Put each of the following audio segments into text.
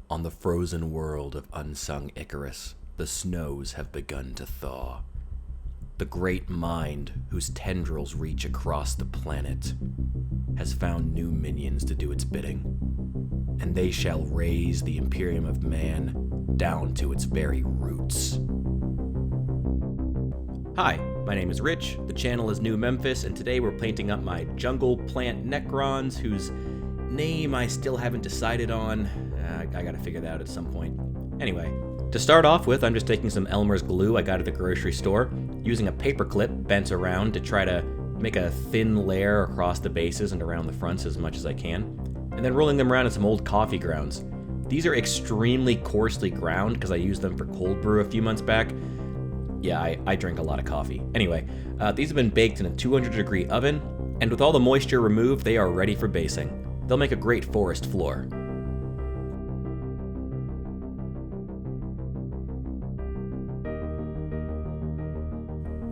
On the frozen world of unsung Icarus, the snows have begun to thaw. The great mind, whose tendrils reach across the planet, has found new minions to do its bidding, and they shall raise the Imperium of Man down to its very roots. Hi, my name is Rich, the channel is New Memphis, and today we're painting up my jungle plant Necrons, whose name I still haven't decided on. I gotta figure that out at some point. Anyway, to start off with, I'm just taking some Elmer's glue I got at the grocery store, using a paper clip bent around to try to make a thin layer across the bases and around the fronts as much as I can, and then rolling them around in some old coffee grounds. These are extremely coarsely ground because I used them for cold brew a few months back. Yeah, I drink a lot of coffee. Anyway, these have been baked in a 200-degree oven, and with all the moisture removed, they are ready for basing. They'll make a great forest floor.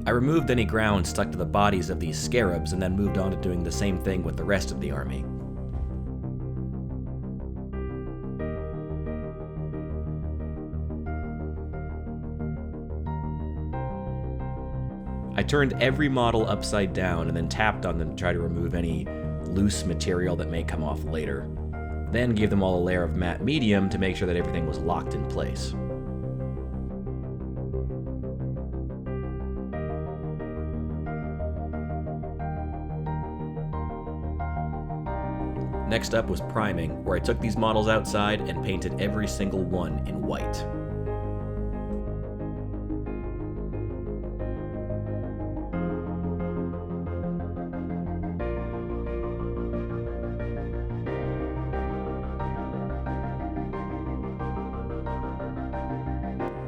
I removed any ground stuck to the bodies of these scarabs and then moved on to doing the same thing with the rest of the army. I turned every model upside down and then tapped on them to try to remove any loose material that may come off later. Then gave them all a layer of matte medium to make sure that everything was locked in place. Next up was priming, where I took these models outside and painted every single one in white.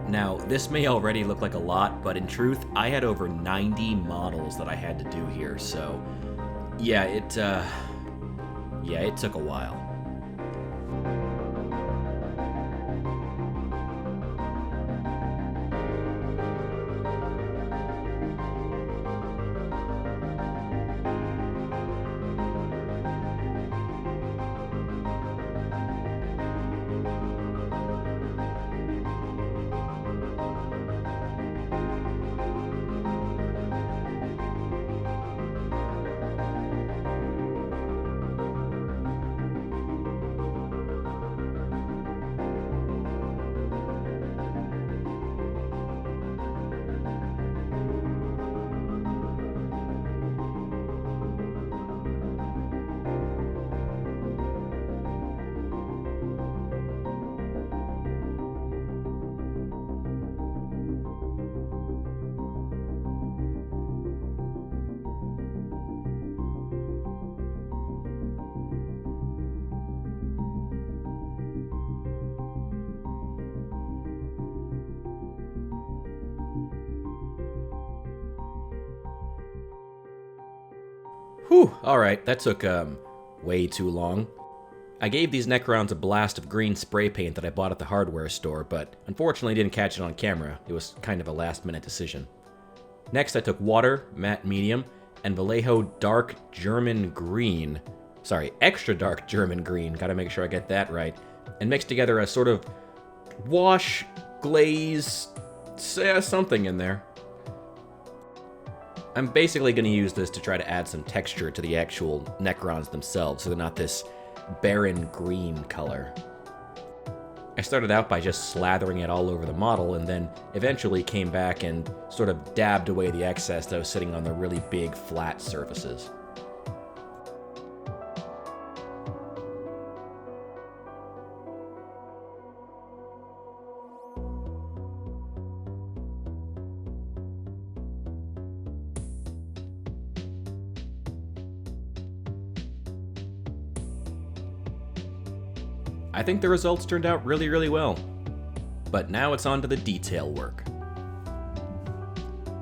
Now, this may already look like a lot, but in truth, I had over 90 models that I had to do here, so yeah, it took a while. Whew, alright, that took, way too long. I gave these Necrons a blast of green spray paint that I bought at the hardware store, but unfortunately didn't catch it on camera. It was kind of a last-minute decision. Next, I took water, matte medium, and Vallejo dark German green. Sorry, extra dark German green, gotta make sure I get that right, and mixed together a sort of wash, glaze, something in there. I'm basically going to use this to try to add some texture to the actual Necrons themselves, so they're not this barren green color. I started out by just slathering it all over the model, and then eventually came back and sort of dabbed away the excess that was sitting on the really big flat surfaces. I think the results turned out really, really well. But now it's on to the detail work.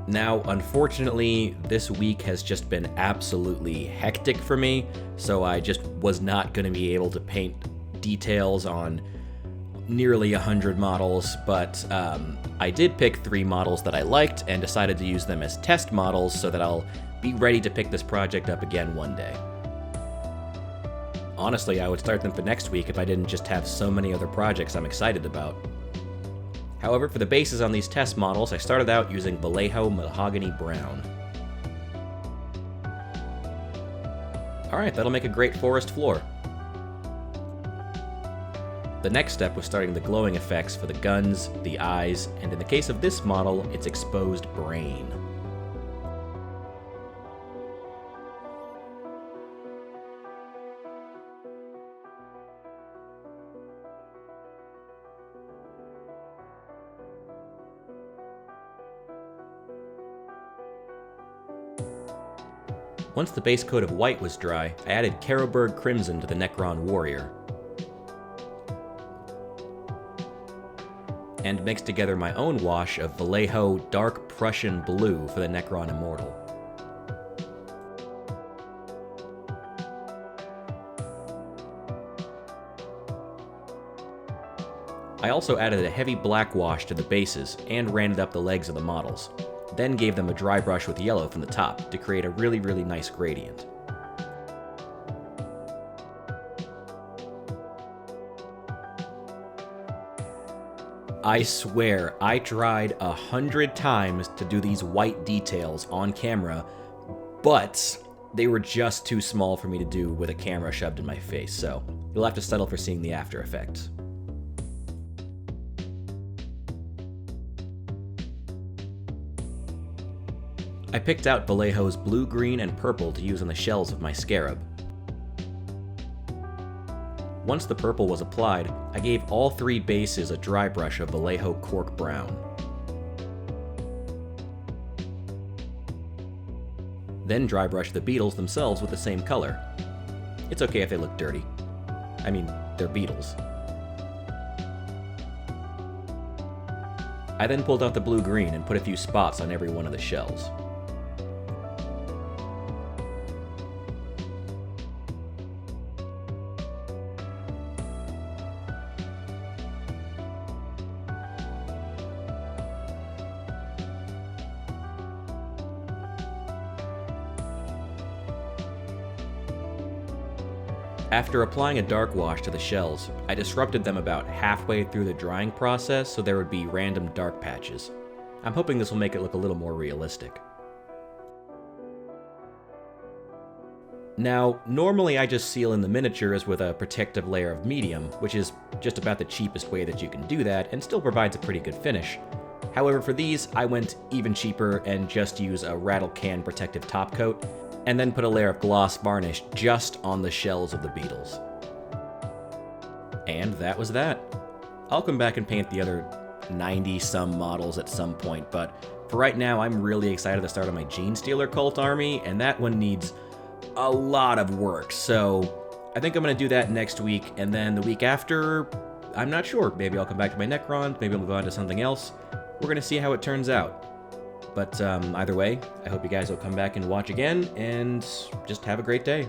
Now, unfortunately, this week has just been absolutely hectic for me, so I just was not going to be able to paint details on nearly 100 models, but I did pick 3 models that I liked and decided to use them as test models so that I'll be ready to pick this project up again one day. Honestly, I would start them for next week if I didn't just have so many other projects I'm excited about. However, for the bases on these test models, I started out using Vallejo Mahogany Brown. Alright, that'll make a great forest floor. The next step was starting the glowing effects for the guns, the eyes, and in the case of this model, its exposed brain. Once the base coat of white was dry, I added Carroburg Crimson to the Necron Warrior, and mixed together my own wash of Vallejo Dark Prussian Blue for the Necron Immortal. I also added a heavy black wash to the bases and randed up the legs of the models, then gave them a dry brush with yellow from the top to create a really nice gradient. I swear, I tried 100 times to do these white details on camera, but they were just too small for me to do with a camera shoved in my face, so you'll have to settle for seeing the after effects. I picked out Vallejo's blue, green, and purple to use on the shells of my scarab. Once the purple was applied, I gave all three bases a dry brush of Vallejo Cork Brown. Then dry brush the beetles themselves with the same color. It's okay if they look dirty. I mean, they're beetles. I then pulled out the blue-green and put a few spots on every one of the shells. After applying a dark wash to the shells, I disrupted them about halfway through the drying process so there would be random dark patches. I'm hoping this will make it look a little more realistic. Now, normally I just seal in the miniatures with a protective layer of medium, which is just about the cheapest way that you can do that and still provides a pretty good finish. However, for these, I went even cheaper and just use a rattle can protective top coat, and then put a layer of gloss varnish just on the shells of the beetles. And that was that. I'll come back and paint the other 90-some models at some point, but for right now, I'm really excited to start on my Gene Stealer cult army, and that one needs a lot of work, so I think I'm going to do that next week, and then the week after, I'm not sure. Maybe I'll come back to my Necrons, maybe I'll move on to something else. We're going to see how it turns out. But either way, I hope you guys will come back and watch again, and just have a great day.